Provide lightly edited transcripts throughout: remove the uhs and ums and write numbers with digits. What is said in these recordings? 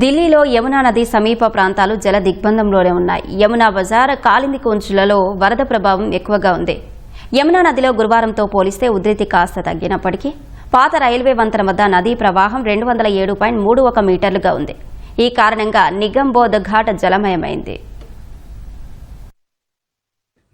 ఢిల్లీలో యమునా నది సమీప ప్రాంతాలు జల దిగ్బంధంలోనే ఉన్నాయి. యమునా బజార్, కాలింది కుంచులలో వరద ప్రభావం ఎక్కువగా ఉంది. యమునా నదిలో గురువారంతో పోలిస్తే ఉధృతి కాస్త తగ్గినప్పటికీ పాత రైల్వే వంతెన వద్ద నదీ ప్రవాహం 207.31 మీటర్లుగా ఉంది. ఈ కారణంగా నిగంబోధ్ ఘాట్ జలమయమైంది.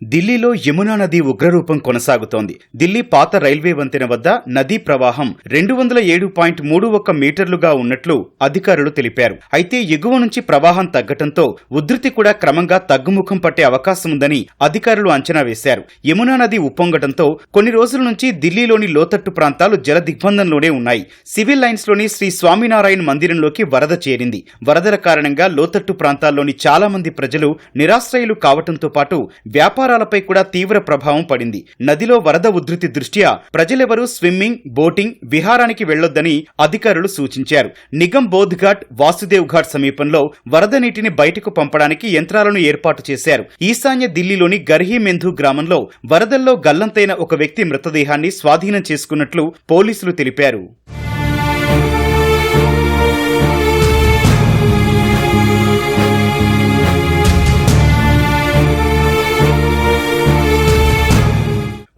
ఢిల్లీలో యమునా నది ఉగ్రరూపం కొనసాగుతోంది. ఢిల్లీ పాత రైల్వే వంతెన వద్ద నదీ ప్రవాహం 207.31 మీటర్లుగా ఉన్నట్లు అధికారులు తెలిపారు. అయితే ఎగువ నుంచి ప్రవాహం తగ్గటంతో ఉధృతి కూడా క్రమంగా తగ్గుముఖం పట్టే అవకాశం ఉందని అధికారులు అంచనా వేశారు. యమునా నది ఉప్పొంగటంతో కొన్ని రోజుల నుంచి ఢిల్లీలోని లోతట్టు ప్రాంతాలు జల దిగ్బంధంలోనే ఉన్నాయి. సివిల్ లైన్స్ లోని శ్రీ స్వామినారాయణ మందిరంలోకి వరద చేరింది. వరదల కారణంగా లోతట్టు ప్రాంతాల్లోని చాలా మంది ప్రజలు నిరాశ్రయులు కావటంతో పాటు వ్యాపారాలపై కూడా తీవ్ర ప్రభావం పడింది. నదిలో వరద ఉధృతి దృష్ట్యా ప్రజలెవరూ స్విమ్మింగ్, బోటింగ్, విహారానికి వెళ్లొద్దని అధికారులు సూచించారు. నిగంబోధ్ ఘాట్, వాసుదేవ్ ఘాట్ సమీపంలో వరద నీటిని బయటకు పంపడానికి యంత్రాలను ఏర్పాటు చేశారు. ఈశాన్య ఢిల్లీలోని గర్హీమెంధు గ్రామంలో వరదల్లో గల్లంతైన ఒక వ్యక్తి మృతదేహాన్ని స్వాధీనం చేసుకున్నట్లు పోలీసులు తెలిపారు.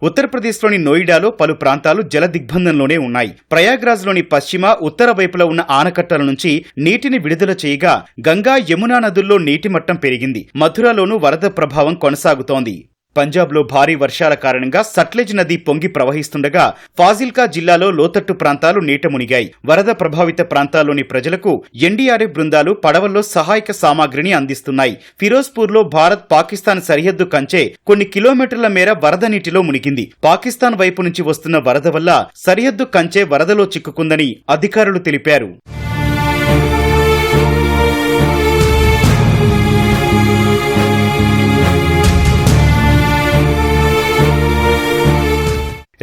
ఉత్తరప్రదేశ్లోని నోయిడాలో పలు ప్రాంతాలు జల దిగ్బంధంలోనే ఉన్నాయి. ప్రయాగ్రాజ్లోని పశ్చిమ, ఉత్తర వైపులో ఉన్న ఆనకట్టల నుంచి నీటిని విడుదల చేయగా గంగా, యమునా నదుల్లో నీటి మట్టం పెరిగింది. మథురాలోనూ వరద ప్రభావం కొనసాగుతోంది. పంజాబ్లో భారీ వర్షాల కారణంగా సట్లెజ్ నది పొంగి ప్రవహిస్తుండగా ఫాజిల్కా జిల్లాలో లోతట్టు ప్రాంతాలు నీట మునిగాయి. వరద ప్రభావిత ప్రాంతాల్లోని ప్రజలకు ఎన్డీఆర్ఎఫ్ బృందాలు పడవల్లో సహాయక సామాగ్రిని అందిస్తున్నాయి. ఫిరోజ్పూర్లో భారత్ పాకిస్తాన్ సరిహద్దు కంచె కొన్ని కిలోమీటర్ల మేర వరద నీటిలో మునిగింది. పాకిస్తాన్ వైపు నుంచి వస్తున్న వరద వల్ల సరిహద్దు కంచె వరదలో చిక్కుకుందని అధికారులు తెలిపారు.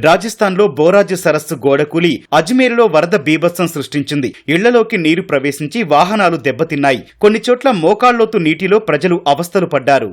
రాజస్థాన్లో బోరాజ్ సరస్సు గోడకూలి అజ్మీర్లో వరద బీభత్సం సృష్టించింది. ఇళ్లలోకి నీరు ప్రవేశించి వాహనాలు దెబ్బతిన్నాయి. కొన్ని చోట్ల మోకాళ్లోతు నీటిలో ప్రజలు అవస్థలు పడ్డారు.